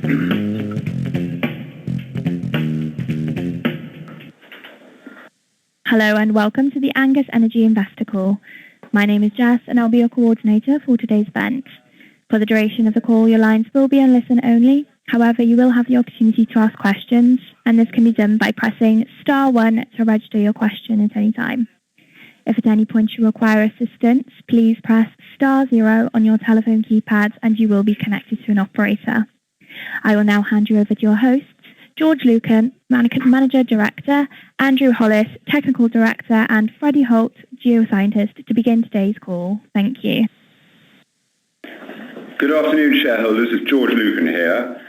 Hello and welcome to the Angus Energy Investor Call. My name is Jess and I'll be your coordinator for today's event. For the duration of the call, your lines will be on listen only. However, you will have the opportunity to ask questions, and this can be done by pressing star 1 to register your question at any time. If at any point you require assistance, please press star 0 on your telephone keypad and you will be connected to an operator. I will now hand you over to your hosts, George Lucan, Manager Director, Andrew Hollis, Technical Director, and Freddie Holt, Geoscientist, to begin today's call. Thank you. Good afternoon, shareholders. It's George Lucan here.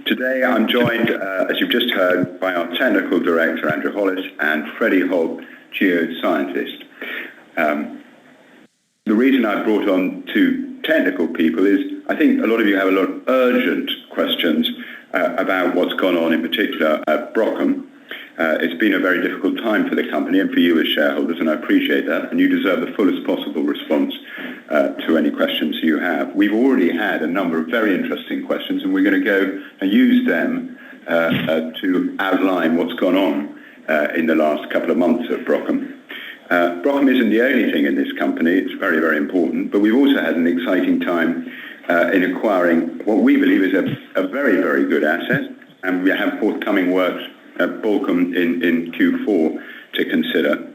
Today I'm joined, as you've just heard, by our Technical Director, Andrew Hollis, and Freddie Holt, Geoscientist. The reason I brought on two technical people is I think a lot of you have a lot of urgent questions about what's gone on in particular at Brockham. It's been a very difficult time for the company and for you as shareholders, and I appreciate that, and you deserve the fullest possible response to any questions you have. We've already had a number of very interesting questions, and we're going to go and use them to outline what's gone on in the last couple of months at Brockham. Brockham isn't the only thing in this company. It's very, very important, but we've also had an exciting time in acquiring what we believe is a very, very good asset, and we have forthcoming works at Brockham in Q4 to consider.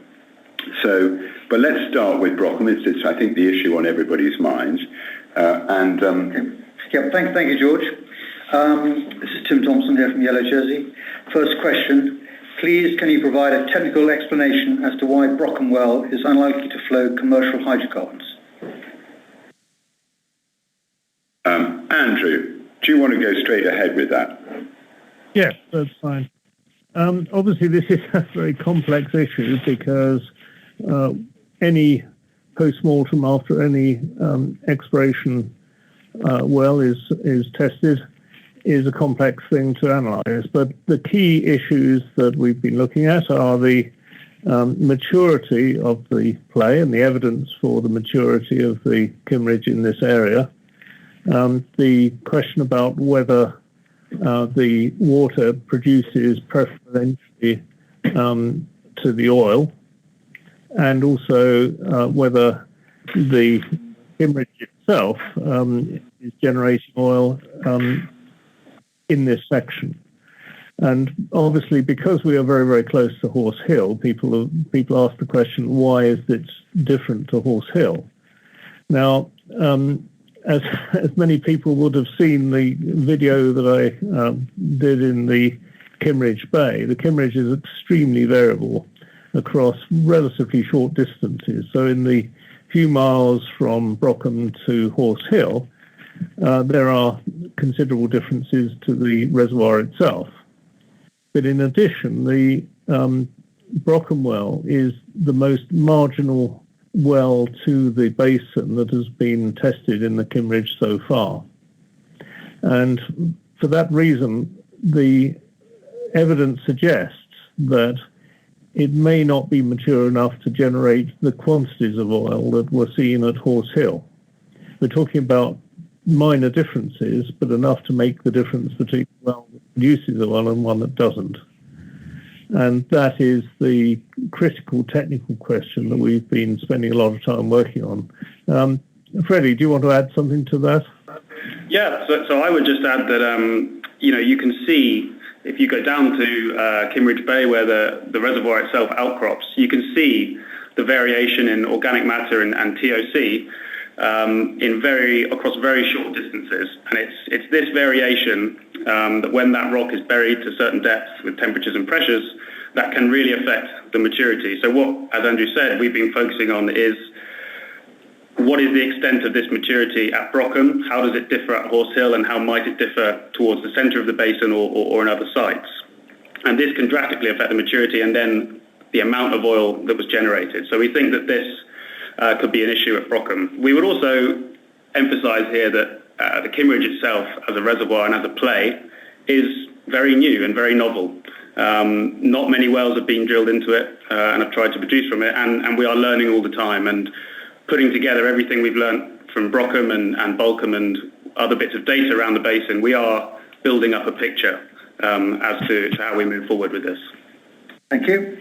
But let's start with Brockham. It's I think, the issue on everybody's minds. Thank you, George. This is Tim Thompson here from Yellow Jersey. First question, please can you provide a technical explanation as to why Brockham well is unlikely to flow commercial hydrocarbons? Andrew, do you want to go straight ahead with that? Yes, that's fine. Obviously, this is a very complex issue because any post-mortem after any exploration well is tested is a complex thing to analyse. But the key issues that we've been looking at are the maturity of the play and the evidence for the maturity of the Kimmeridge in this area. The question about whether the water produces preferentially to the oil, and also whether the Kimmeridge itself is generating oil in this section. And obviously, because we are very, very close to Horse Hill, people ask the question, why is it different to Horse Hill? Now, as many people would have seen the video that I did in the Kimmeridge Bay, the Kimmeridge is extremely variable across relatively short distances. So in the few miles from Brockham to Horse Hill, there are considerable differences to the reservoir itself. But in addition, the Brockham well is the most marginal well to the basin that has been tested in the Kimmeridge so far. And for that reason, the evidence suggests that it may not be mature enough to generate the quantities of oil that were seen at Horse Hill. We're talking about minor differences, but enough to make the difference between a well that produces oil and one that doesn't. And that is the critical technical question that we've been spending a lot of time working on. Freddie, do you want to add something to that? Yeah, so I would just add that, you can see, if you go down to Kimmeridge Bay where the reservoir itself outcrops, you can see the variation in organic matter and TOC across very short distances. And it's this variation that when that rock is buried to certain depths with temperatures and pressures, that can really affect the maturity. So what, as Andrew said, we've been focusing on is what is the extent of this maturity at Brockham? How does it differ at Horse Hill, and how might it differ towards the centre of the basin or in other sites? And this can drastically affect the maturity and then the amount of oil that was generated. So we think that this could be an issue at Brockham. We would also emphasise here that the Kimmeridge itself as a reservoir and as a play is very new and very novel. Not many wells have been drilled into it and have tried to produce from it, and we are learning all the time and putting together everything we've learned from Brockham and Balcombe and other bits of data around the basin, we are building up a picture as to how we move forward with this. Thank you.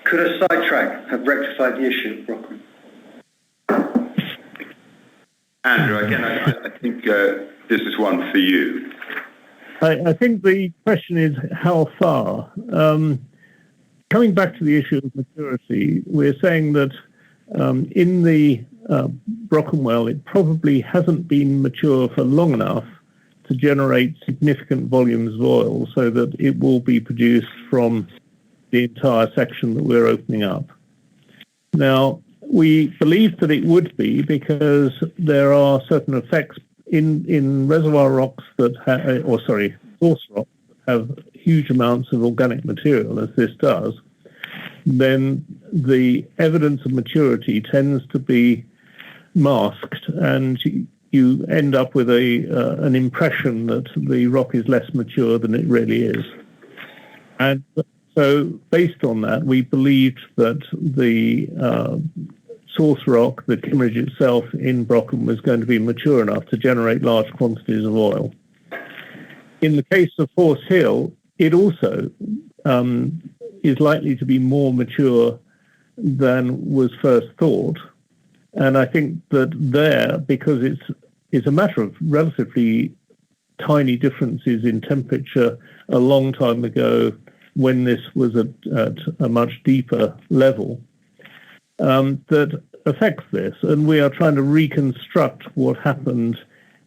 Could a sidetrack have rectified the issue, Brocken? Andrew, again, I think this is one for you. I think the question is how far. Coming back to the issue of maturity, we're saying that in the Brocken well, it probably hasn't been mature for long enough to generate significant volumes of oil so that it will be produced from the entire section that we're opening up. Now, we believe that it would be because there are certain effects in reservoir rocks that source rocks that have huge amounts of organic material, as this does. Then the evidence of maturity tends to be masked, and you end up with an impression that the rock is less mature than it really is. And so based on that, we believed that the source rock, the Kimmeridge itself in Brocken, was going to be mature enough to generate large quantities of oil. In the case of Horse Hill, it also is likely to be more mature than was first thought. And I think that there, because it's a matter of relatively tiny differences in temperature a long time ago when this was at a much deeper level, that affects this. And we are trying to reconstruct what happened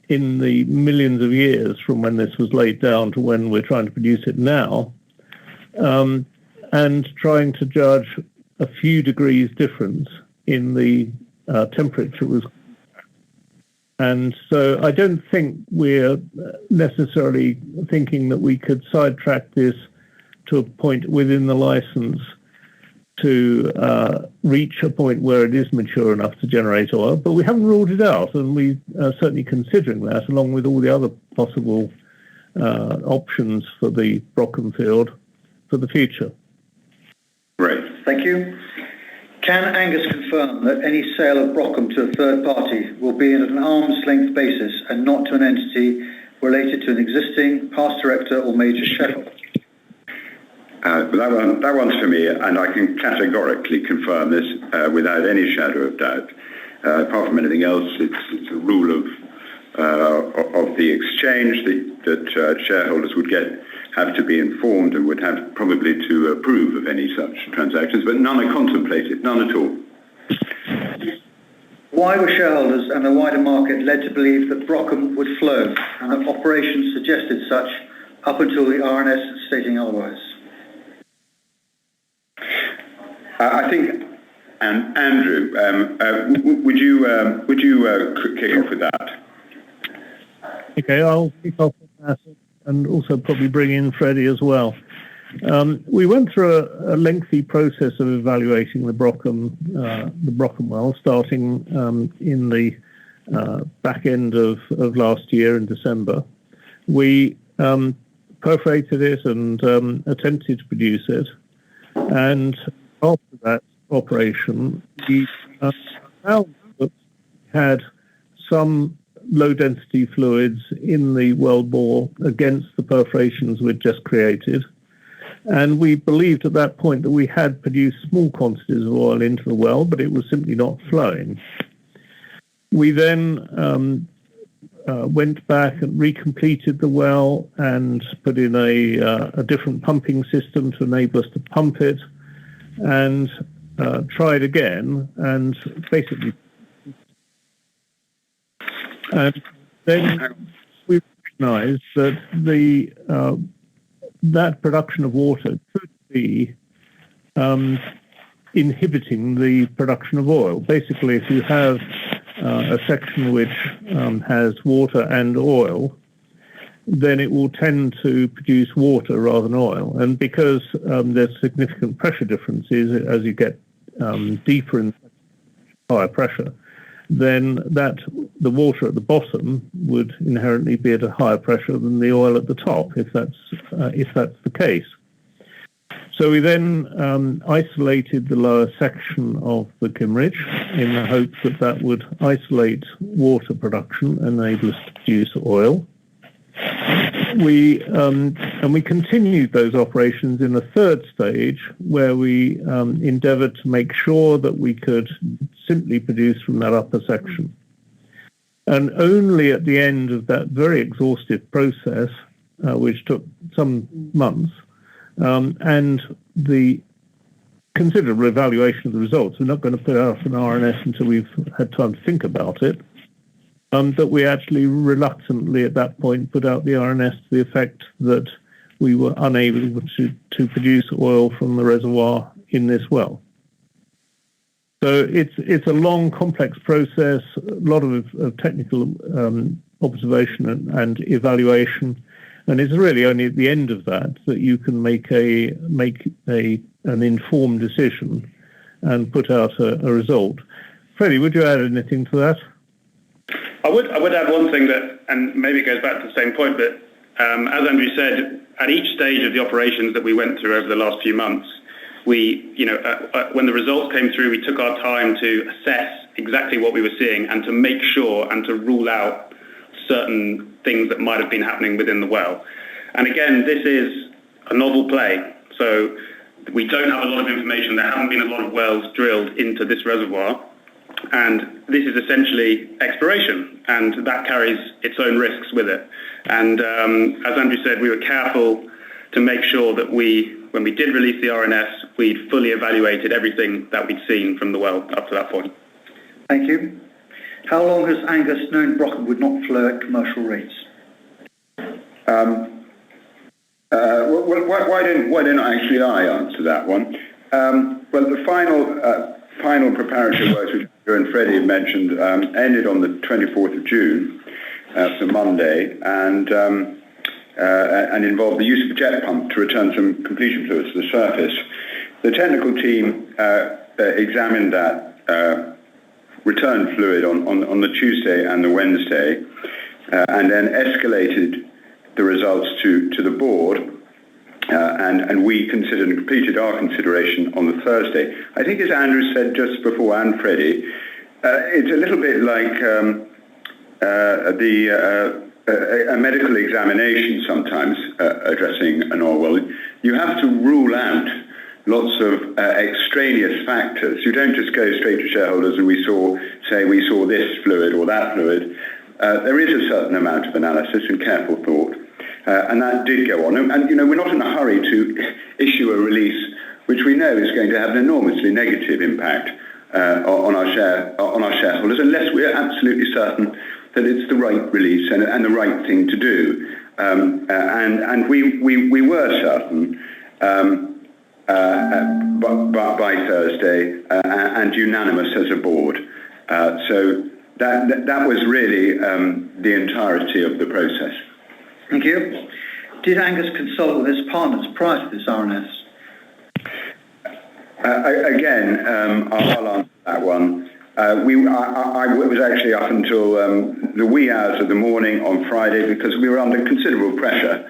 in the millions of years from when this was laid down to when we're trying to produce it now, and trying to judge a few degrees difference in the temperature was. And so I don't think we're necessarily thinking that we could sidetrack this to a point within the license to reach a point where it is mature enough to generate oil, but we haven't ruled it out, and we are certainly considering that along with all the other possible options for the Brocken field for the future. Great. Thank you. Can Angus confirm that any sale of Brocken to a third party will be at an arm's length basis and not to an entity related to an existing past director or major shareholder? That one's for me, and I can categorically confirm this without any shadow of doubt. Apart from anything else, it's a rule of the exchange that shareholders would have to be informed and would have probably to approve of any such transactions, but none are contemplated, none at all. Why were shareholders and the wider market led to believe that Brocken would flow and that operations suggested such up until the RNS stating otherwise? I think, Andrew, would you kick off with that? Okay, I'll kick off with that and also probably bring in Freddie as well. We went through a lengthy process of evaluating the Brocken well, starting in the back end of last year in December. We perforated it and attempted to produce it, and after that operation, we found that we had some low-density fluids in the wellbore against the perforations we'd just created. And we believed at that point that we had produced small quantities of oil into the well, but it was simply not flowing. We then went back and recompleted the well and put in a different pumping system to enable us to pump it, and tried again, and basically, and then we recognised that that production of water could be inhibiting the production of oil. Basically, if you have a section which has water and oil, then it will tend to produce water rather than oil. And because there's significant pressure differences as you get deeper in higher pressure, then the water at the bottom would inherently be at a higher pressure than the oil at the top, if that's the case. So we then isolated the lower section of the Kimmeridge in the hope that would isolate water production and enable us to produce oil. We continued those operations in a third stage where we endeavoured to make sure that we could simply produce from that upper section. And only at the end of that very exhaustive process, which took some months, and the considerable evaluation of the results, we're not going to put out an RNS until we've had time to think about it, that we actually reluctantly at that point put out the RNS to the effect that we were unable to produce oil from the reservoir in this well. So it's a long, complex process, a lot of technical observation and evaluation, and it's really only at the end of that you can make an informed decision and put out a result. Freddie, would you add anything to that? I would add one thing that, and maybe it goes back to the same point, but as Andrew said, at each stage of the operations that we went through over the last few months, we, when the results came through, we took our time to assess exactly what we were seeing and to make sure and to rule out certain things that might have been happening within the well. And again, this is a novel play, so we don't have a lot of information. There haven't been a lot of wells drilled into this reservoir. And this is essentially exploration, and that carries its own risks with it. And as Andrew said, we were careful to make sure that when we did release the RNS, we'd fully evaluated everything that we'd seen from the well up to that point. Thank you. How long has Angus known Brockham would not flow at commercial rates? Why don't actually I answer that one? Well, the final preparatory works, which you and Freddie have mentioned, ended on the 24th of June, so Monday, and involved the use of a jet pump to return some completion fluids to the surface. The technical team examined that return fluid on the Tuesday and the Wednesday, and then escalated the results to the board. And we considered and completed our consideration on the Thursday. I think, as Andrew said just before, and Freddie, it's a little bit like a medical examination sometimes addressing an oil well. You have to rule out lots of extraneous factors. You don't just go straight to shareholders and we saw this fluid or that fluid. There is a certain amount of analysis and careful thought. And that did go on. And we're not in a hurry to issue a release which we know is going to have an enormously negative impact on our shareholders, unless we're absolutely certain that it's the right release and the right thing to do. And we were certain by Thursday and unanimous as a board. So that was really the entirety of the process. Thank you. Did Angus consult with his partners prior to this RNS? Again, I'll answer that one. I was actually up until the wee hours of the morning on Friday because we were under considerable pressure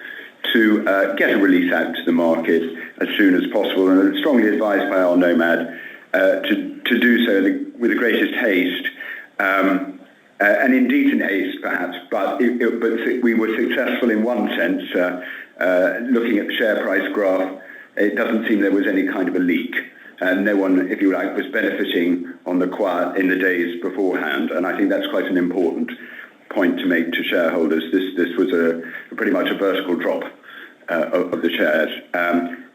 to get a release out to the market as soon as possible, and strongly advised by our nomad to do so with the greatest haste. And indecent haste, perhaps, but we were successful in one sense. Looking at the share price graph, it doesn't seem there was any kind of a leak. No one, if you like, was benefiting on the quiet in the days beforehand. And I think that's quite an important point to make to shareholders. This was pretty much a vertical drop of the shares.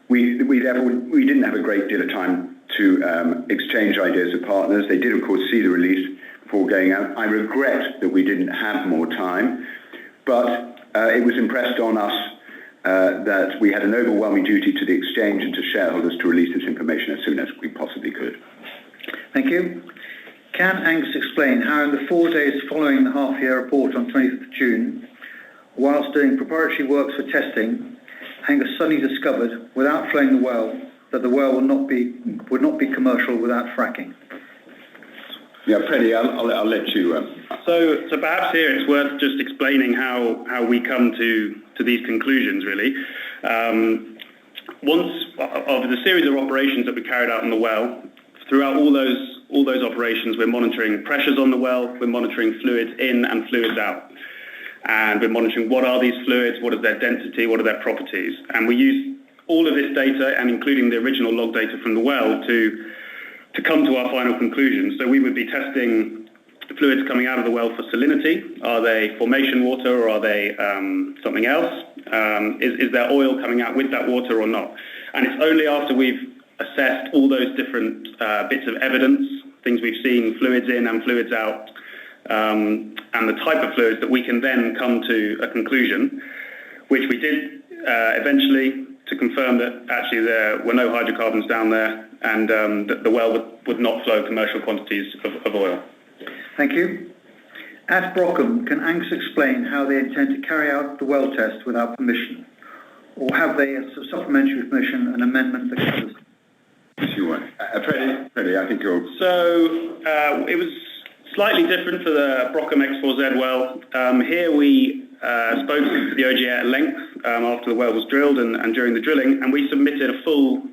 We didn't have a great deal of time to exchange ideas with partners. They did, of course, see the release before going out. I regret that we didn't have more time, but it was impressed on us that we had an overwhelming duty to the exchange and to shareholders to release this information as soon as we possibly could. Thank you. Can Angus explain how in the 4 days following the half-year report on 20th of June, whilst doing preparatory works for testing, Angus suddenly discovered, without flowing the well, that the well would not be commercial without fracking? Yeah, Freddie, I'll let you. So perhaps here it's worth just explaining how we come to these conclusions, really. Once of the series of operations that we carried out on the well, throughout all those operations, we're monitoring pressures on the well, we're monitoring fluids in and fluids out. and we're monitoring what are these fluids, what is their density, what are their properties. And we use all of this data, and including the original log data from the well, to come to our final conclusion. So we would be testing fluids coming out of the well for salinity. Are they formation water, or are they something else? Is there oil coming out with that water or not? And it's only after we've assessed all those different bits of evidence, things we've seen, fluids in and fluids out, and the type of fluids, that we can then come to a conclusion, which we did eventually, to confirm that actually there were no hydrocarbons down there, and that the well would not flow commercial quantities of oil. Thank you. At Brockham, can Angus explain how they intend to carry out the well test without permission? Or have they, as a supplementary permission, an amendment that covers it? If you want. Freddie, I think you're... So it was slightly different for the Brockham X4Z well. Here we spoke to the OGA at length after the well was drilled and during the drilling, and we submitted a full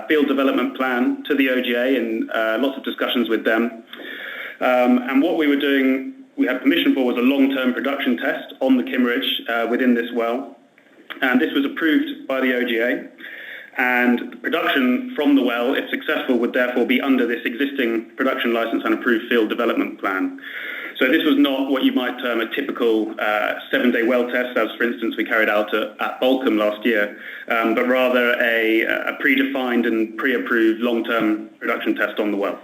field development plan to the OGA and lots of discussions with them. And what we were doing, we had permission for, was a long-term production test on the Kimmeridge within this well. And this was approved by the OGA. And the production from the well, if successful, would therefore be under this existing production license and approved field development plan. So this was not what you might term a typical 7-day well test, as, for instance, we carried out at Bolcombe last year, but rather a predefined and pre-approved long-term production test on the well.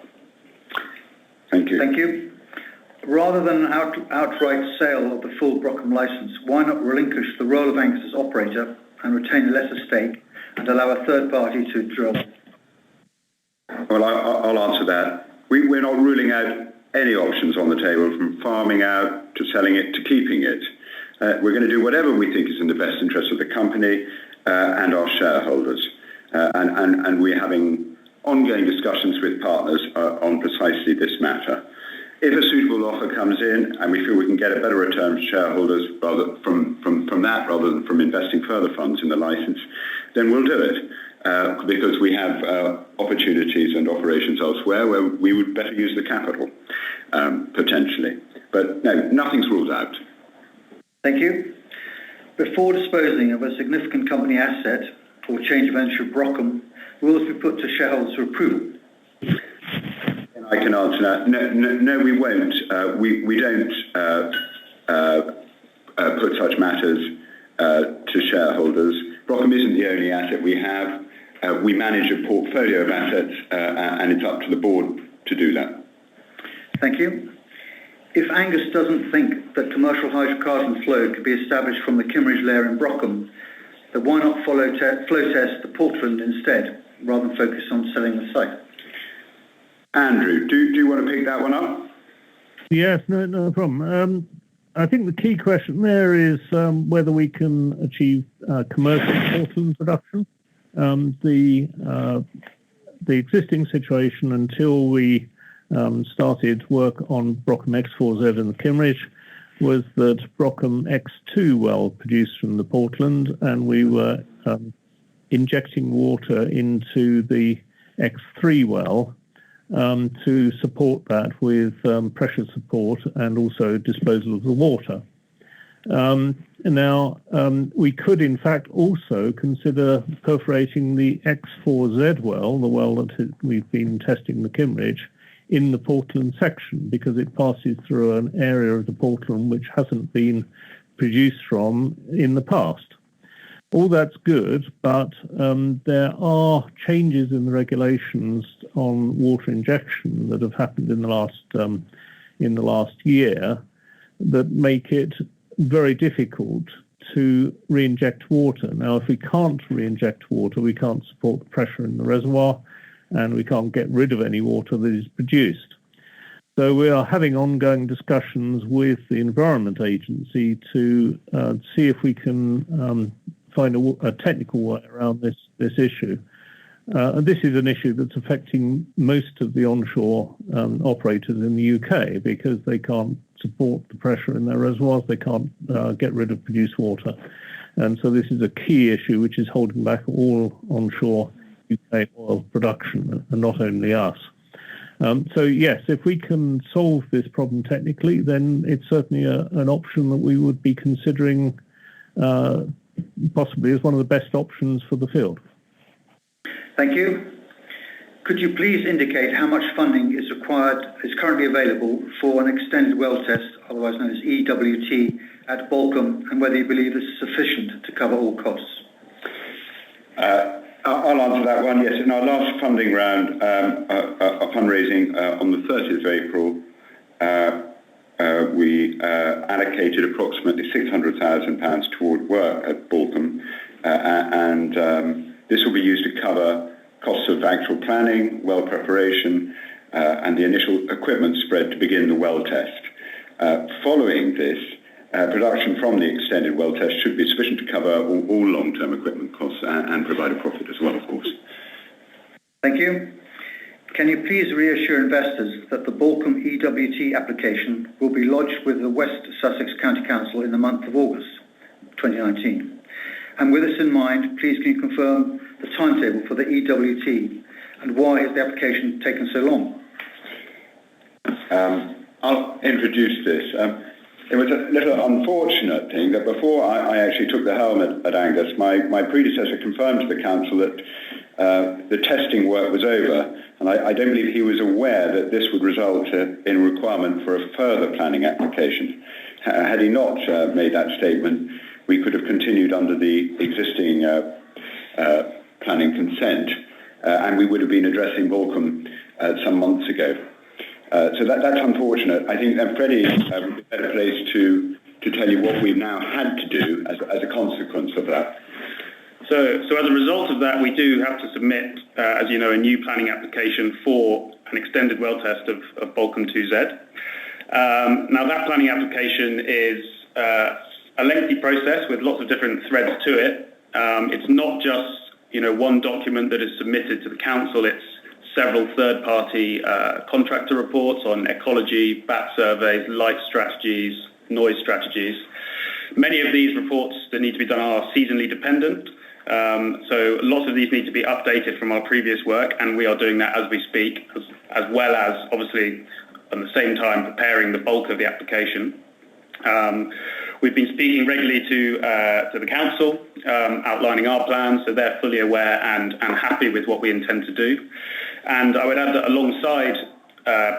Thank you. Thank you. Rather than an outright sale of the full Brockham licence, why not relinquish the role of Angus as operator and retain a lesser stake and allow a third party to drill? Well, I'll answer that. We're not ruling out any options on the table, from farming out to selling it to keeping it. We're going to do whatever we think is in the best interest of the company and our shareholders. And we're having ongoing discussions with partners on precisely this matter. If a suitable offer comes in and we feel we can get a better return for shareholders rather from that rather than from investing further funds in the licence, then we'll do it. Because we have opportunities and operations elsewhere where we would better use the capital, potentially. But no, nothing's ruled out. Thank you. Before disposing of a significant company asset or change of ownership of Brockham, will this be put to shareholders for approval? I can answer that. No, we won't. We don't put such matters to shareholders. Brockham isn't the only asset we have. We manage a portfolio of assets, and it's up to the board to do that. Thank you. If Angus doesn't think that commercial hydrocarbon flow could be established from the Kimmeridge layer in Brockham, then why not flow test the Portland instead, rather than focus on selling the site? Andrew, do you want to pick that one up? Yes, no problem. I think the key question there is whether we can achieve commercial Portland production. The existing situation until we started work on Brockham X4Z and the Kimmeridge was that Brockham X2 well produced from the Portland, and we were injecting water into the X3 well to support that with pressure support and also disposal of the water. Now, we could in fact also consider perforating the X4Z well, the well that we've been testing the Kimmeridge, in the Portland section, because it passes through an area of the Portland which hasn't been produced from in the past. All that's good, but there are changes in the regulations on water injection that have happened in the last year that make it very difficult to re-inject water. Now, if we can't re-inject water, we can't support the pressure in the reservoir, and we can't get rid of any water that is produced. So we are having ongoing discussions with the Environment Agency to see if we can find a technical way around this issue. And this is an issue that's affecting most of the onshore operators in the UK, because they can't support the pressure in their reservoirs, they can't get rid of produced water. And so this is a key issue which is holding back all onshore UK oil production, and not only us. So yes, if we can solve this problem technically, then it's certainly an option that we would be considering possibly as one of the best options for the field. Thank you. Could you please indicate how much funding is currently available for an extended well test, otherwise known as EWT, at Balcombe, and whether you believe this is sufficient to cover all costs? I'll answer that one. Yes, in our last funding round, fundraising on the 30th of April, we allocated approximately £600,000 toward work at Balcombe, and this will be used to cover costs of actual planning, well preparation, and the initial equipment spread to begin the well test. Following this, production from the extended well test should be sufficient to cover all long-term equipment costs and provide a profit as well, of course. Thank you. Can you please reassure investors that the Balcombe EWT application will be lodged with the West Sussex County Council in the month of August 2019? And with this in mind, please can you confirm the timetable for the EWT and why has the application taken so long? I'll introduce this. It was a little unfortunate thing that before I actually took the helm at Angus, my predecessor confirmed to the council that the testing work was over, and I don't believe he was aware that this would result in a requirement for a further planning application. Had he not made that statement, we could have continued under the existing planning consent, and we would have been addressing Balcombe some months ago. So that's unfortunate. I think that Freddie would be better placed to tell you what we've now had to do as a consequence of that. So as a result of that, we do have to submit, as you know, a new planning application for an extended well test of Balcombe 2Z. Now that planning application is a lengthy process with lots of different threads to it. It's not just one document that is submitted to the council. It's several third-party contractor reports on ecology, bat surveys, light strategies, noise strategies. Many of these reports that need to be done are seasonally dependent. So lots of these need to be updated from our previous work, and we are doing that as we speak, as well as, obviously, at the same time, preparing the bulk of the application. We've been speaking regularly to the council, outlining our plans, so they're fully aware and happy with what we intend to do. And I would add that alongside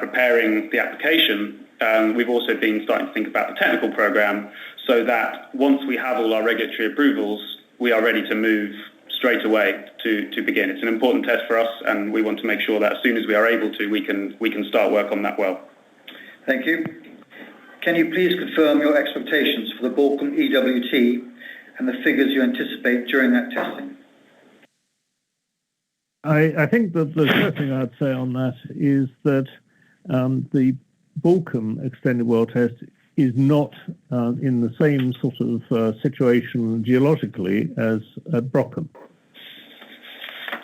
preparing the application, we've also been starting to think about the technical programme, so that once we have all our regulatory approvals, we are ready to move straight away to begin. It's an important test for us, and we want to make sure that as soon as we are able to, we can start work on that well. Thank you. Can you please confirm your expectations for the Balcombe EWT and the figures you anticipate during that testing? I think that the first thing I'd say on that is that the Balcombe extended well test is not in the same sort of situation geologically as at Brockham.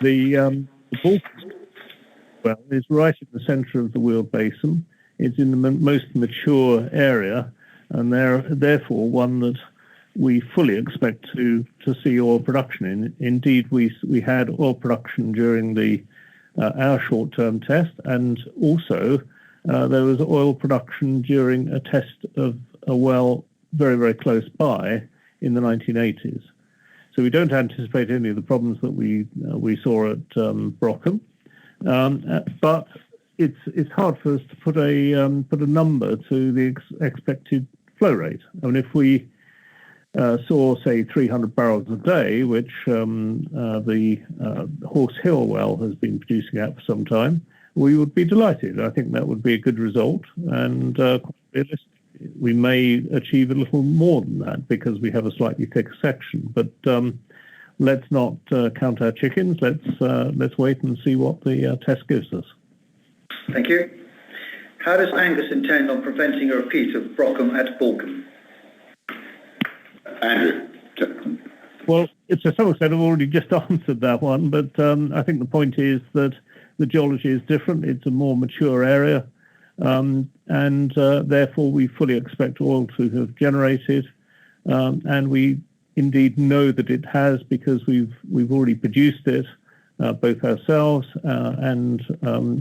The Balcombe well is right in the centre of the Weald Basin. It's in the most mature area, and therefore one that we fully expect to see oil production in. Indeed, we had oil production during our short-term test, and also there was oil production during a test of a well very, very close by in the 1980s. So we don't anticipate any of the problems that we saw at Brockham, but it's hard for us to put a number to the expected flow rate. I mean, if we saw, say, 300 barrels a day, which the Horse Hill well has been producing at for some time, we would be delighted. I think that would be a good result, and quite realistic. We may achieve a little more than that because we have a slightly thicker section. But let's not count our chickens. Let's wait and see what the test gives us. Thank you. How does Angus intend on preventing a repeat of Brockham at Balcombe? Andrew. Well, to some extent, I've already just answered that one, but I think the point is that the geology is different. It's a more mature area, and therefore we fully expect oil to have generated, and we indeed know that it has because we've already produced it both ourselves and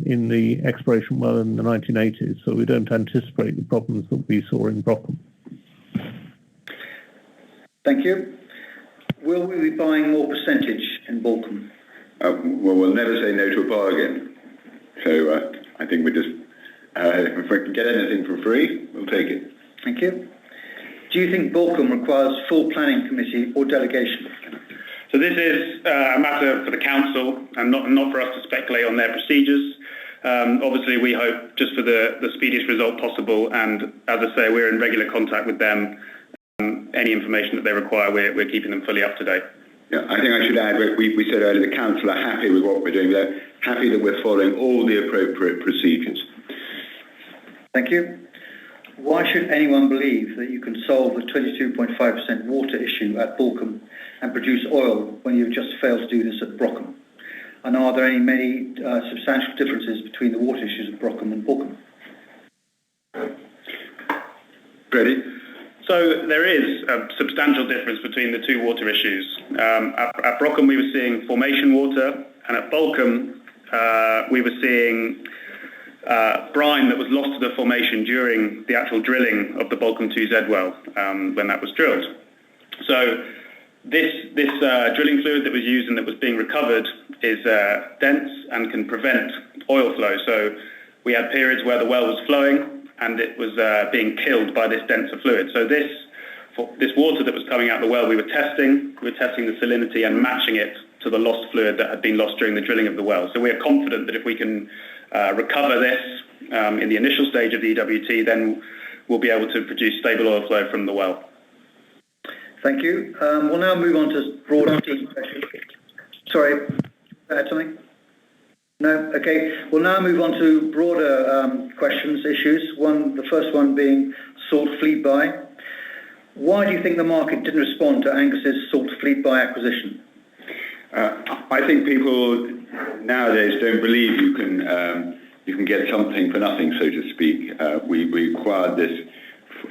in the exploration well in the 1980s. So we don't anticipate the problems that we saw in Brockham. Thank you. Will we be buying more percentage in Balcombe? Well, we'll never say no to a bargain. So I think we just, if we can get anything for free, we'll take it. Thank you. Do you think Balcombe requires full planning committee or delegation? So this is a matter for the council and not for us to speculate on their procedures. Obviously, we hope just for the speediest result possible. And as I say, we're in regular contact with them. Any information that they require, we're keeping them fully up to date. Yeah, I think I should add, we said earlier, the council are happy with what we're doing. They're happy that we're following all the appropriate procedures. Thank you. Why should anyone believe that you can solve the 22.5% water issue at Balcombe and produce oil when you've just failed to do this at Brockham? And are there many substantial differences between the water issues at Brockham and Balcombe? Ready? So there is a substantial difference between the two water issues. At Brockham we were seeing formation water, and at Balcombe we were seeing brine that was lost to the formation during the actual drilling of the Balcombe 2Z well when that was drilled. So this drilling fluid that was used and that was being recovered is dense and can prevent oil flow. So we had periods where the well was flowing and it was being killed by this denser fluid. So this water that was coming out of the well, we were testing the salinity and matching it to the lost fluid that had been lost during the drilling of the well. So we are confident that if we can recover this in the initial stage of the EWT, then we'll be able to produce stable oil flow from the well. Thank you. We'll now move on to broader team questions. Sorry, add something? No? Okay. We'll now move on to broader questions, issues. The first one being salt fleet buy. Why do you think the market didn't respond to Angus's salt fleet buy acquisition? I think people nowadays don't believe you can get something for nothing, so to speak. We acquired this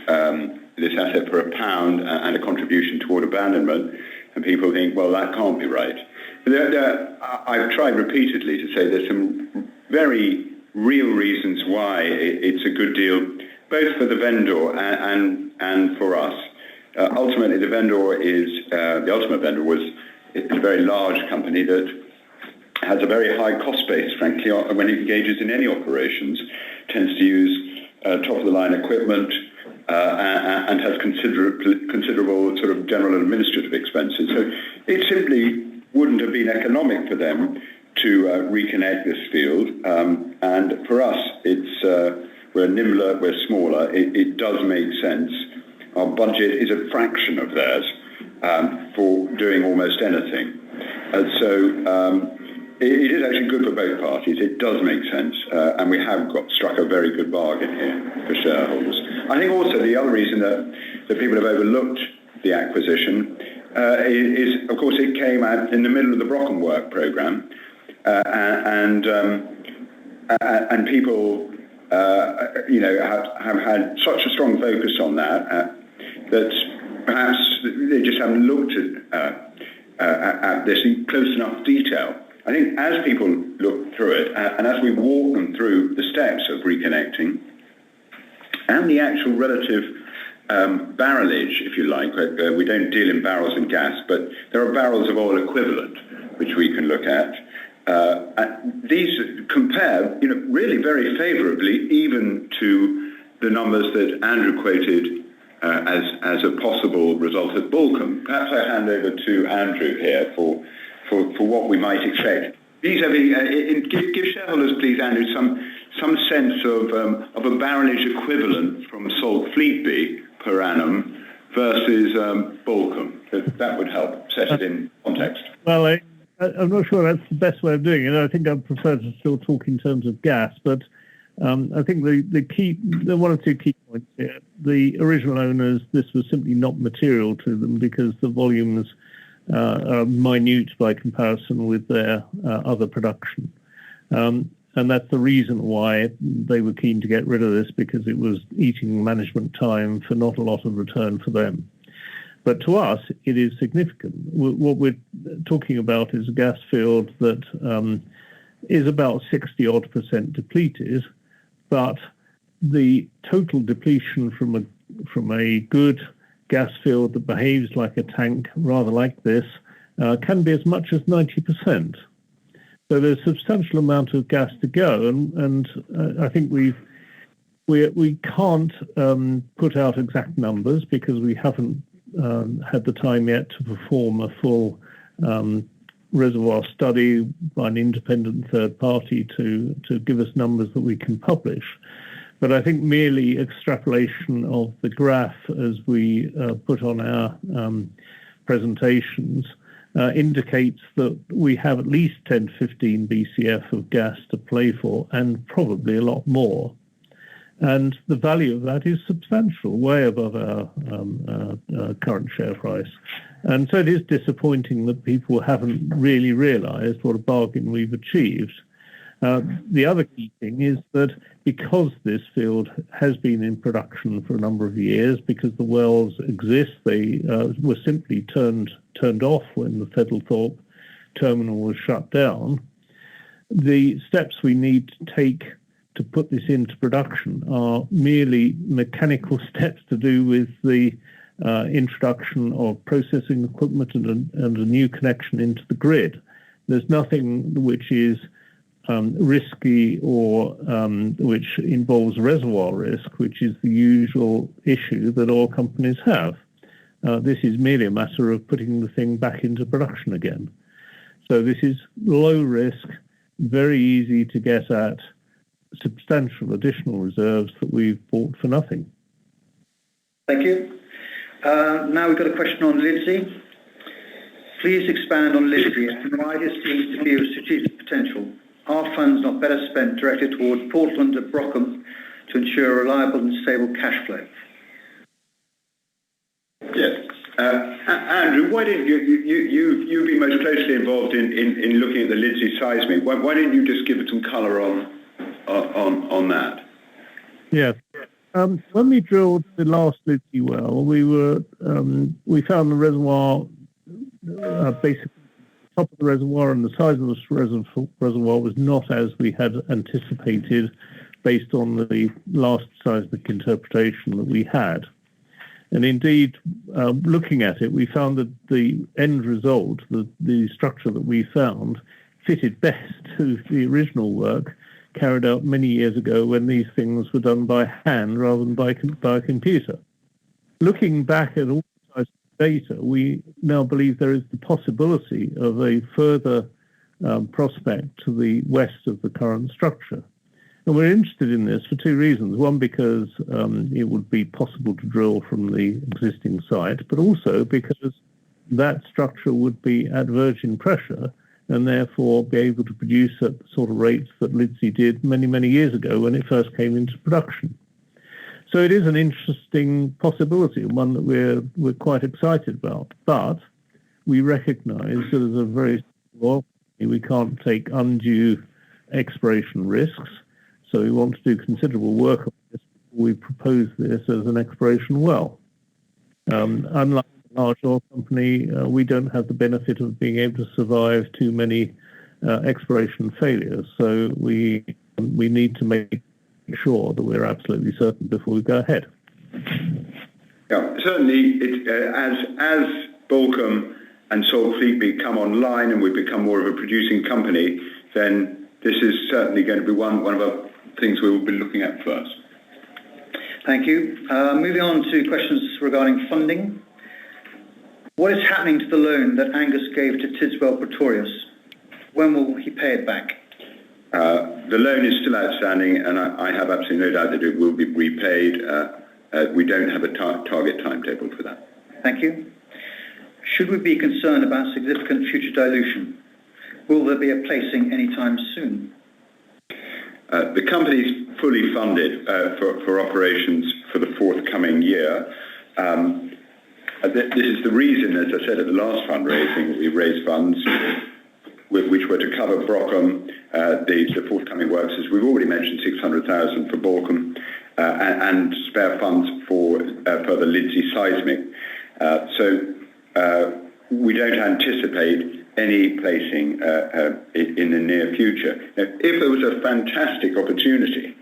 asset for £1 and a contribution toward abandonment, and people think, well, that can't be right. I've tried repeatedly to say there's some very real reasons why it's a good deal, both for the vendor and for us. Ultimately, the ultimate vendor was a very large company that has a very high cost base, frankly, when it engages in any operations, tends to use top-of-the-line equipment and has considerable sort of general administrative expenses. So it simply wouldn't have been economic for them to reconnect this field. And for us, we're nimbler, we're smaller. It does make sense. Our budget is a fraction of theirs for doing almost anything. And so it is actually good for both parties. It does make sense. And we have struck a very good bargain here for shareholders. I think also the other reason that people have overlooked the acquisition is, of course, it came out in the middle of the Brockham work programme, and people, have had such a strong focus on that that perhaps they just haven't looked at this in close enough detail. I think as people look through it, and as we walk them through the steps of reconnecting, and the actual relative barrelage, if you like, we don't deal in barrels and gas, but there are barrels of oil equivalent which we can look at. These compare, really very favourably, even to the numbers that Andrew quoted as a possible result at Balcombe. Perhaps I hand over to Andrew here for what we might expect. Give shareholders, please, Andrew, some sense of a barrelage equivalent from Salt Fleetby per annum versus Balcombe. That would help set it in context. Well, I'm not sure that's the best way of doing it. I think I'd prefer to still talk in terms of gas, but I think the one or two key points here. The original owners, this was simply not material to them because the volumes are minute by comparison with their other production. And that's the reason why they were keen to get rid of this, because it was eating management time for not a lot of return for them. But to us, it is significant. What we're talking about is a gas field that is about 60-odd% depleted, but the total depletion from a good gas field that behaves like a tank, rather like this, can be as much as 90%. So there's a substantial amount of gas to go, and I think we can't put out exact numbers because we haven't had the time yet to perform a full reservoir study by an independent third party to give us numbers that we can publish. But I think merely extrapolation of the graph as we put on our presentations indicates that we have at least 10 to 15 BCF of gas to play for, and probably a lot more. And the value of that is substantial, way above our current share price. And so it is disappointing that people haven't really realised what a bargain we've achieved. The other key thing is that because this field has been in production for a number of years, because the wells exist, they were simply turned off when the Feddlethorpe terminal was shut down. The steps we need to take to put this into production are merely mechanical steps to do with the introduction of processing equipment and a new connection into the grid. There's nothing which is risky or which involves reservoir risk, which is the usual issue that oil companies have. This is merely a matter of putting the thing back into production again. So this is low risk, very easy to get at, substantial additional reserves that we've bought for nothing. Thank you. Now we've got a question on Lidsey. Please expand on Lidsey and why this seems to be of strategic potential. Are funds not better spent directed towards Portland and Brockham to ensure reliable and stable cash flow? Yes. Andrew, why didn't you've been most closely involved in looking at the Lidsey seismic. Why didn't you just give it some colour on that? Yes. When we drilled the last Lidsey well, we found the reservoir basically top of the reservoir, and the size of the reservoir was not as we had anticipated based on the last seismic interpretation that we had. And indeed, looking at it, we found that the end result, the structure that we found, fitted best to the original work carried out many years ago when these things were done by hand rather than by a computer. Looking back at all the data, we now believe there is the possibility of a further prospect to the west of the current structure. And we're interested in this for two reasons. One, because it would be possible to drill from the existing site, but also because that structure would be at virgin pressure and therefore be able to produce at the sort of rates that Lidsey did many, many years ago when it first came into production. So it is an interesting possibility, and one that we're quite excited about. But we recognise that as a very small company, we can't take undue exploration risks. So we want to do considerable work on this before we propose this as an exploration well. Unlike a large oil company, we don't have the benefit of being able to survive too many exploration failures. So we need to make sure that we're absolutely certain before we go ahead. Yeah, certainly. As Balcombe and Salt Fleet become online and we become more of a producing company, then this is certainly going to be one of the things we will be looking at first. Thank you. Moving on to questions regarding funding. What is happening to the loan that Angus gave to Tidswell Pretorius? When will he pay it back? The loan is still outstanding, and I have absolutely no doubt that it will be repaid. We don't have a target timetable for that. Thank you. Should we be concerned about significant future dilution? Will there be a placing anytime soon? The company is fully funded for operations for the forthcoming year. This is the reason, as I said at the last fundraising, we raised funds which were to cover Brockham, the forthcoming works, as we've already mentioned, 600,000 for Balcombe, and spare funds for further Lidsey seismic. We don't anticipate any placing in the near future. Now, if there was a fantastic opportunity,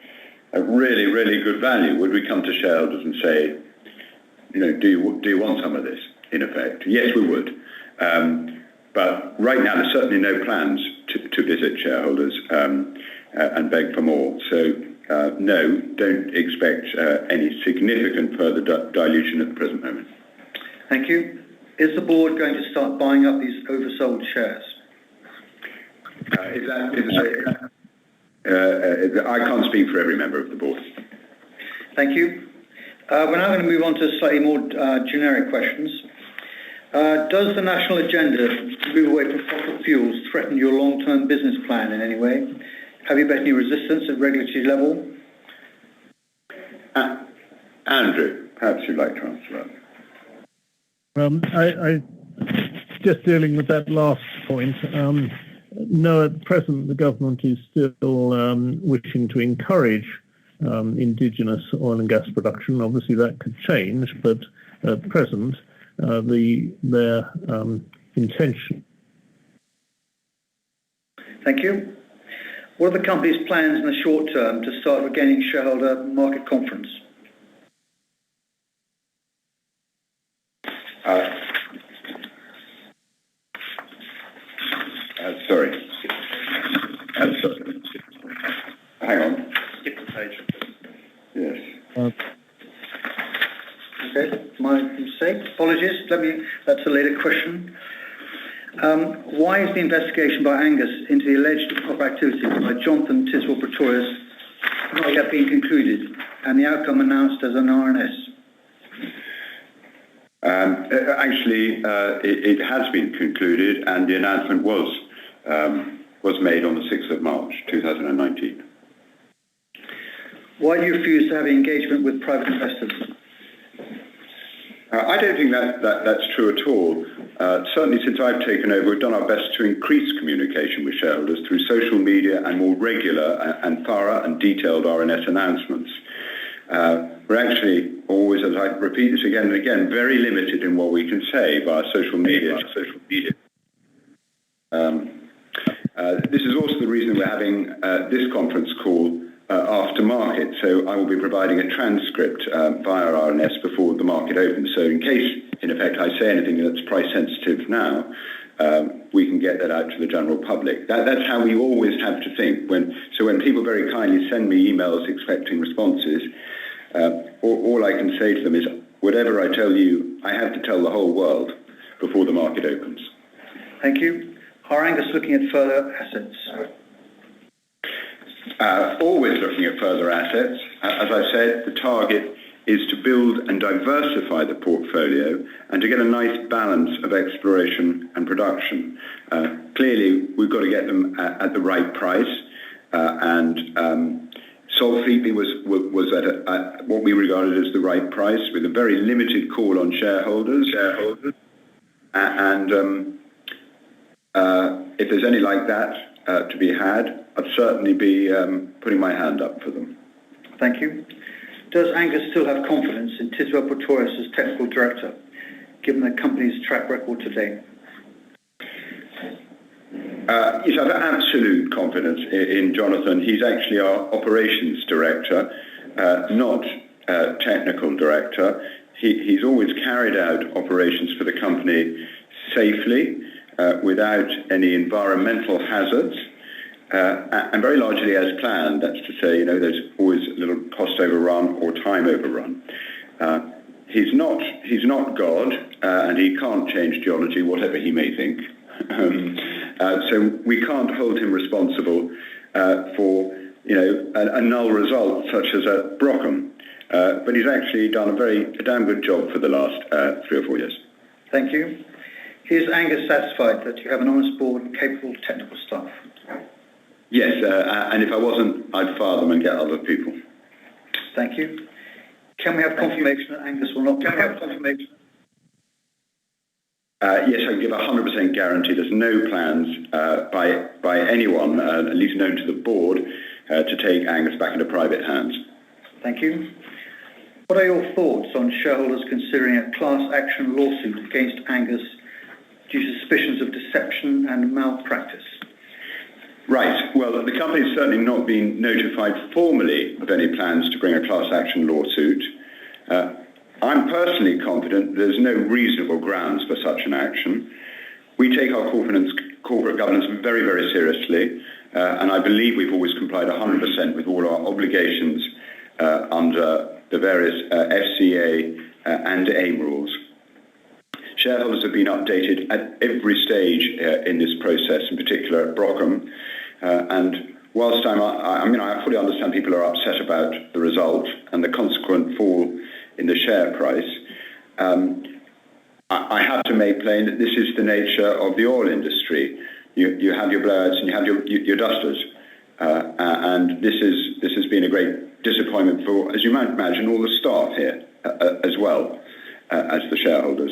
a really, really good value, would we come to shareholders and say, do you want some of this, in effect? Yes, we would. But right now, there's certainly no plans to visit shareholders and beg for more. So, no, don't expect any significant further dilution at the present moment. Thank you. Is the board going to start buying up these oversold shares? I can't speak for every member of the board. Thank you. We're now going to move on to slightly more generic questions. Does the national agenda to move away from fossil fuels threaten your long-term business plan in any way? Have you met any resistance at regulatory level? Andrew, perhaps you'd like to answer that. I just dealing with that last point. No, at present the government is still wishing to encourage indigenous oil and gas production. Obviously, that could change, but at present, their intention. Thank you. What are the company's plans in the short term to start regaining shareholder market confidence? Sorry. Hang on. Skip the page. Yes. Okay, my mistake. Apologies. That's a later question. Why is the investigation by Angus into the alleged improper activities by Jonathan Tiswell Pretorius not yet been concluded and the outcome announced as an RNS? Actually, it has been concluded, and the announcement was made on the 6th of March 2019. Why do you refuse to have engagement with private investors? I don't think that's true at all. Certainly since I've taken over, we've done our best to increase communication with shareholders through social media and more regular and thorough and detailed RNS announcements. We're actually always, as I repeat this again and again, very limited in what we can say via social media. This is also the reason we're having this conference call after market, so I will be providing a transcript via RNS before the market opens. So in case, in effect, I say anything that's price sensitive now, we can get that out to the general public. That's how we always have to think. When people very kindly send me emails expecting responses, all I can say to them is, whatever I tell you, I have to tell the whole world before the market opens. Thank you. Are Angus looking at further assets? Always looking at further assets. As I said, the target is to build and diversify the portfolio and to get a nice balance of exploration and production. Clearly, we've got to get them at the right price, and Salt Fleetby was at what we regarded as the right price, with a very limited call on shareholders. And if there's any like that to be had, I'd certainly be putting my hand up for them. Thank you. Does Angus still have confidence in Tiswell Pretorius as technical director, given the company's track record today? Yes, I have absolute confidence in Jonathan. He's actually our operations director, not technical director. He's always carried out operations for the company safely, without any environmental hazards, and very largely as planned. That's to say, there's always a little cost overrun or time overrun. He's not God, and he can't change geology, whatever he may think. So we can't hold him responsible for a null result such as at Brockham. But he's actually done a damn good job for the last 3 or 4 years. Thank you. Is Angus satisfied that you have an honest board and capable technical staff? Yes, and if I wasn't, I'd fire them and get other people. Thank you. Can we have confirmation that Angus will not... Can we have confirmation? Yes, I can give a 100% guarantee. There's no plans by anyone, at least known to the board, to take Angus back into private hands. Thank you. What are your thoughts on shareholders considering a class action lawsuit against Angus due to suspicions of deception and malpractice? Right. Well, the company has certainly not been notified formally of any plans to bring a class action lawsuit. I'm personally confident there's no reasonable grounds for such an action. We take our corporate governance very, very seriously, and I believe we've always complied 100% with all our obligations under the various FCA and AIM rules. Shareholders have been updated at every stage in this process, in particular at Brockham, and whilst I fully understand people are upset about the result and the consequent fall in the share price, I have to make plain that this is the nature of the oil industry. You have your blowouts and you have your dusters, and this has been a great disappointment for, as you might imagine, all the staff here as well as the shareholders.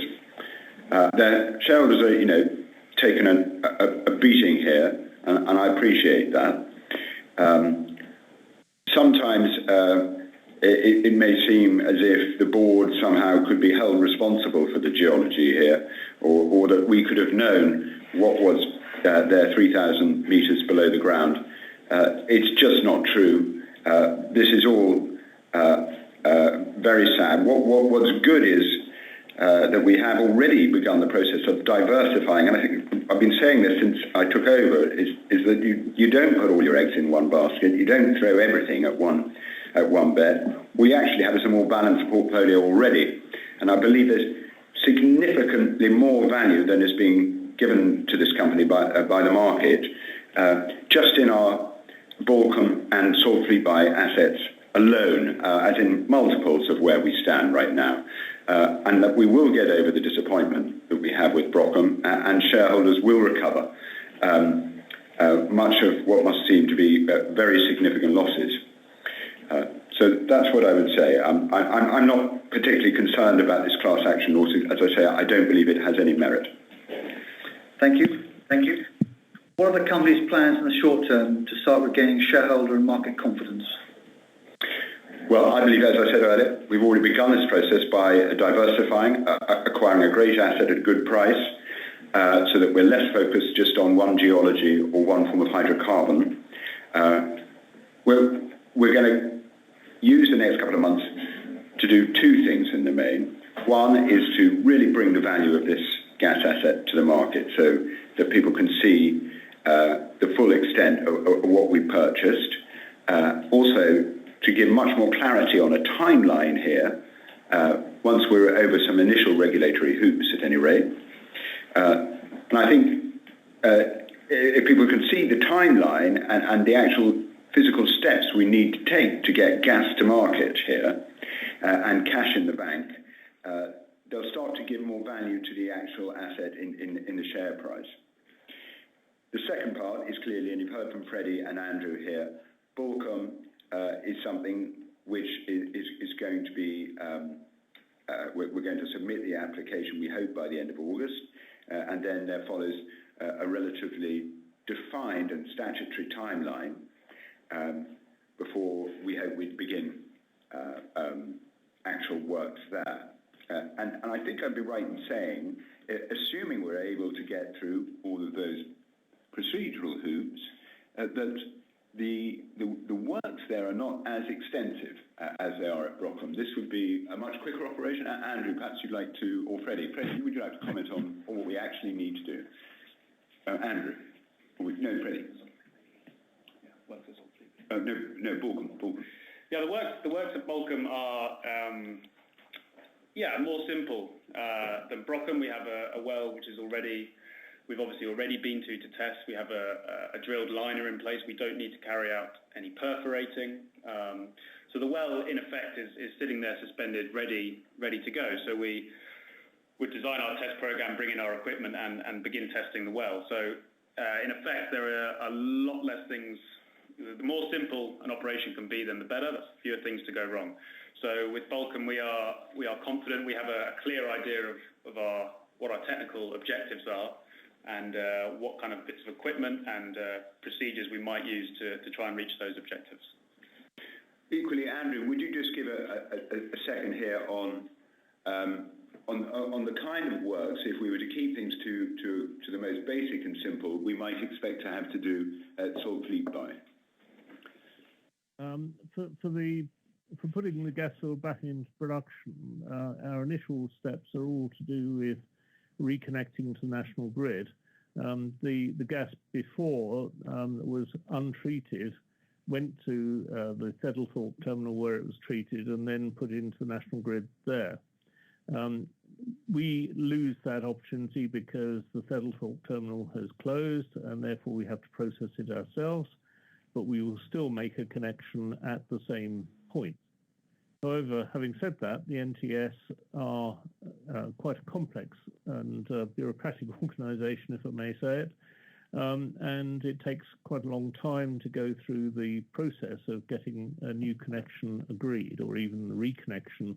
The shareholders are, taken a beating here, and I appreciate that. Sometimes it may seem as if the board somehow could be held responsible for the geology here, or that we could have known what was there 3,000 metres below the ground. It's just not true. This is all very sad. What's good is that we have already begun the process of diversifying, and I think I've been saying this since I took over, is that you don't put all your eggs in one basket, you don't throw everything at one bet. We actually have a more balanced portfolio already, and I believe there's significantly more value than is being given to this company by the market, just in our Balcombe and Saltfleetby assets alone, as in multiples of where we stand right now. And that we will get over the disappointment that we have with Brockham, and shareholders will recover much of what must seem to be very significant losses. So that's what I would say. I'm not particularly concerned about this class action lawsuit. As I say, I don't believe it has any merit. Thank you. Thank you. What are the company's plans in the short term to start regaining shareholder and market confidence? Well, I believe, as I said earlier, we've already begun this process by diversifying, acquiring a great asset at a good price, so that we're less focused just on one geology or one form of hydrocarbon. We're going to use the next couple of months to do two things in the main. One is to really bring the value of this gas asset to the market so that people can see the full extent of what we purchased. Also, to give much more clarity on a timeline here, once we're over some initial regulatory hoops at any rate. And I think if people can see the timeline and the actual physical steps we need to take to get gas to market here and cash in the bank, they'll start to give more value to the actual asset in the share price. The second part is clearly, and you've heard from Freddie and Andrew here, Balcombe is something which is going to be, we're going to submit the application, we hope, by the end of August, and then there follows a relatively defined and statutory timeline before we hope we'd begin actual works there. And I think I'd be right in saying, assuming we're able to get through all of those procedural hoops, that the works there are not as extensive as they are at Brockham. This would be a much quicker operation. Andrew, perhaps you'd like to, or Freddie, would you like to comment on what we actually need to do? Andrew? No, Freddie. No, Balcombe. Yeah, the works at Balcombe are more simple than Brockham. We have a well which is we've obviously already been to test. We have a drilled liner in place. We don't need to carry out any perforating. So the well, in effect, is sitting there suspended, ready to go. So we would design our test program, bring in our equipment, and begin testing the well. So in effect, there are a lot less things. The more simple an operation can be, then the better. There's fewer things to go wrong. So with Balcombe, we are confident. We have a clear idea of what our technical objectives are, and what kind of bits of equipment and procedures we might use to try and reach those objectives. Equally, Andrew, would you just give a second here on the kind of works. If we were to keep things to the most basic and simple, we might expect to have to do salt fleet buy. For putting the gas field back into production, our initial steps are all to do with reconnecting to the national grid. The gas before that was untreated went to the Thedlethorpe terminal where it was treated and then put into the national grid there. We lose that opportunity because the Thedlethorpe terminal has closed and therefore we have to process it ourselves, but we will still make a connection at the same point. However, having said that, the NTS are quite a complex and bureaucratic organisation, if I may say it, and it takes quite a long time to go through the process of getting a new connection agreed or even the reconnection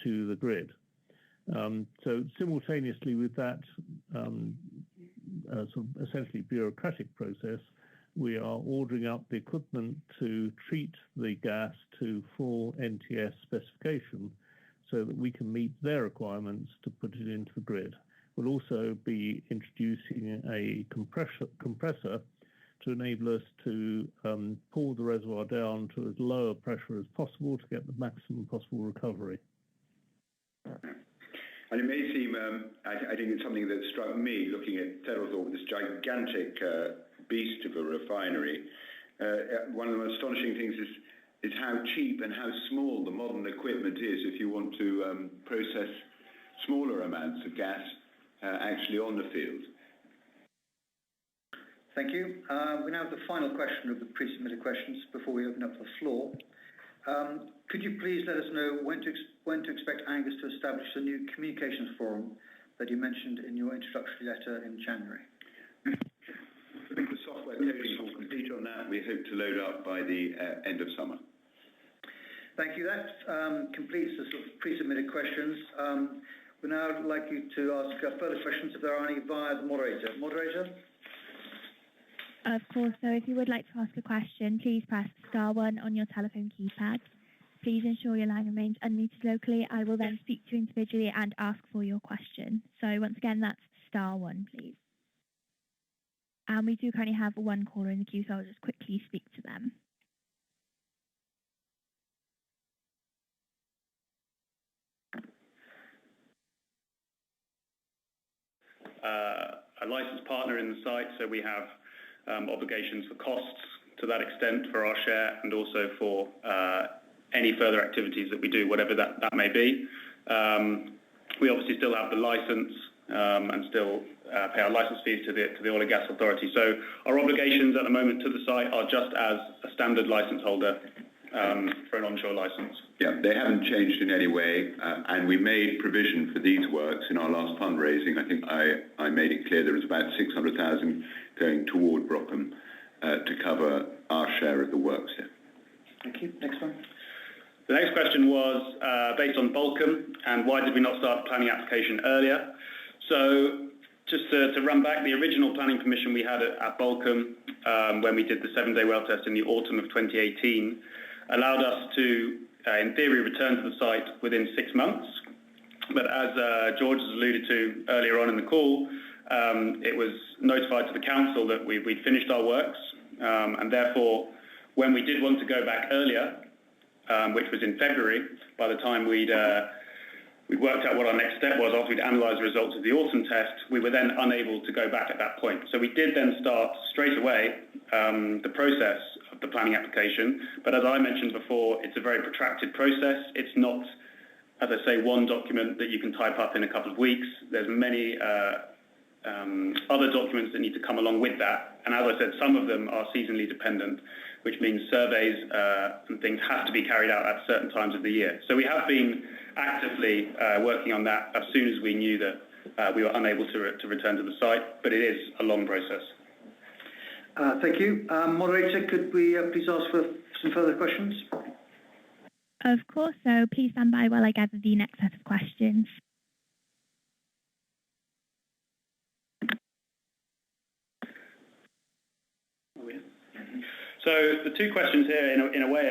to the grid. So simultaneously with that sort of essentially bureaucratic process, we are ordering up the equipment to treat the gas to full NTS specification so that we can meet their requirements to put it into the grid. We'll also be introducing a compressor to enable us to pull the reservoir down to as low a pressure as possible to get the maximum possible recovery. And it may seem, I think it's something that struck me looking at Thedlethorpe, this gigantic beast of a refinery. One of the most astonishing things is how cheap and how small the modern equipment is if you want to process smaller amounts of gas actually on the field. Thank you. We now have the final question of the pre-submitted questions before we open up the floor. Could you please let us know when to expect Angus to establish the new communications forum that you mentioned in your introductory letter in January? I think the software coding will complete on that. We hope to load up by the end of summer. Thank you. That completes the sort of pre-submitted questions. We now would like you to ask further questions if there are any via the moderator. Moderator? Of course, so if you would like to ask a question, please press star 1 on your telephone keypad. Please ensure your line remains unmuted locally. I will then speak to you individually and ask for your question. So once again, that's star 1, please. And we do currently have one caller in the queue, so I'll just quickly speak to them. A licensed partner in the site, so we have obligations for costs to that extent for our share and also for any further activities that we do, whatever that may be. We obviously still have the license and still pay our license fees to the Oil and Gas Authority. So our obligations at the moment to the site are just as a standard license holder for an onshore license. Yeah, they haven't changed in any way, and we made provision for these works in our last fundraising. I think I made it clear there was about 600,000 going toward Brockham to cover our share of the works here. Thank you. Next one. The next question was based on Balcombe and why did we not start the planning application earlier? So just to run back, the original planning permission we had at Balcombe when we did the 7-day well test in the autumn of 2018 allowed us to, in theory, return to the site within 6 months. But as George has alluded to earlier on in the call, it was notified to the council that we'd finished our works, and therefore, when we did want to go back earlier, which was in February, by the time we'd worked out what our next step was after we'd analysed the results of the autumn test, we were then unable to go back at that point. So we did then start straight away the process of the planning application, but as I mentioned before, it's a very protracted process. It's not, as I say, one document that you can type up in a couple of weeks. There's many other documents that need to come along with that, and as I said, some of them are seasonally dependent, which means surveys and things have to be carried out at certain times of the year. So we have been actively working on that as soon as we knew that we were unable to return to the site, but it is a long process. Thank you. Moderator, could we please ask for some further questions? Of course, so please stand by while I gather the next set of questions. So the two questions here, in a way,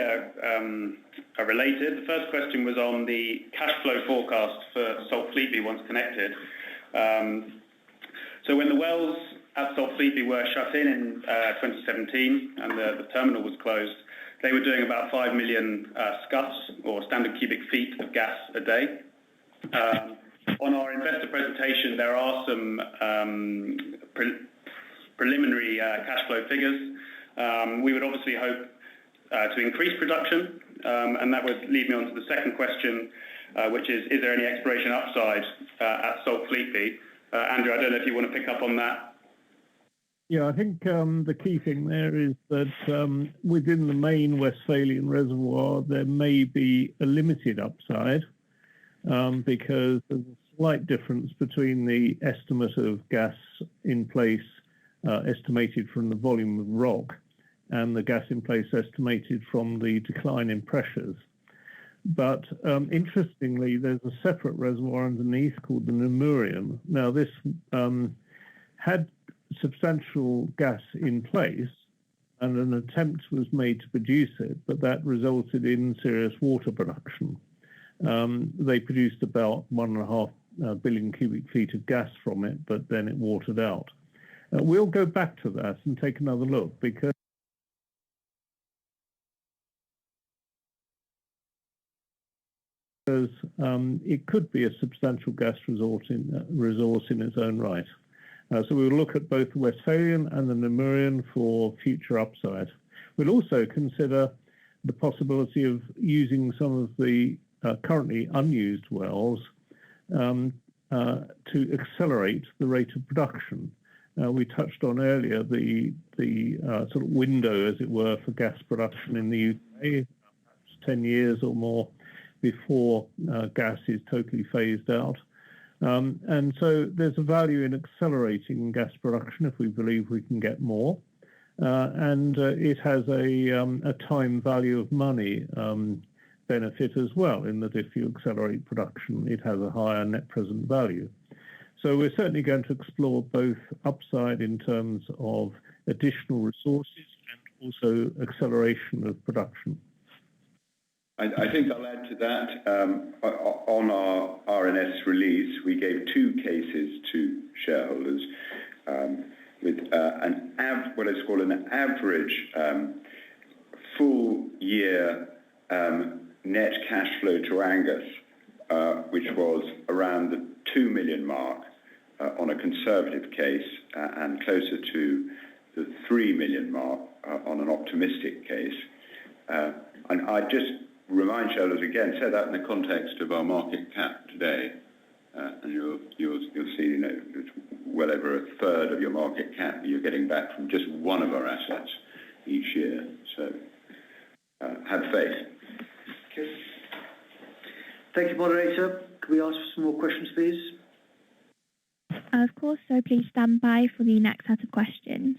are related. The first question was on the cash flow forecast for Salt Fleetby once connected. So when the wells at Salt Fleetby were shut in 2017 and the terminal was closed, they were doing about 5 million scuffs, or standard cubic feet of gas a day. On our investor presentation, there are some preliminary cash flow figures. We would obviously hope to increase production, and that would lead me on to the second question, which is there any exploration upside at Salt Fleetby? Andrew, I don't know if you want to pick up on that. Yeah, I think the key thing there is that within the main Westphalian reservoir, there may be a limited upside because there's a slight difference between the estimate of gas in place estimated from the volume of rock and the gas in place estimated from the decline in pressures. But interestingly, there's a separate reservoir underneath called the Nemurian. Now, this had substantial gas in place, and an attempt was made to produce it, but that resulted in serious water production. They produced about 1.5 billion cubic feet of gas from it, but then it watered out. We'll go back to that and take another look, because it could be a substantial gas resource in its own right. So we'll look at both the Westphalian and the Nemurian for future upside. We'll also consider the possibility of using some of the currently unused wells to accelerate the rate of production. We touched on earlier the sort of window, as it were, for gas production in the UK, perhaps 10 years or more before gas is totally phased out. And so there's a value in accelerating gas production if we believe we can get more. And it has a time value of money benefit as well, in that if you accelerate production, it has a higher net present value. So we're certainly going to explore both upside in terms of additional resources and also acceleration of production. I think I'll add to that. On our RNS release, we gave two cases to shareholders with what is called an average full year net cash flow to Angus, which was around the 2 million mark on a conservative case and closer to the 3 million mark on an optimistic case. And I just remind shareholders again, say that in the context of our market cap today, and you'll see, it's well over a third of your market cap you're getting back from just one of our assets each year. So have faith. Okay. Thank you, moderator. Can we ask for some more questions, please? Of course, so please stand by for the next set of questions.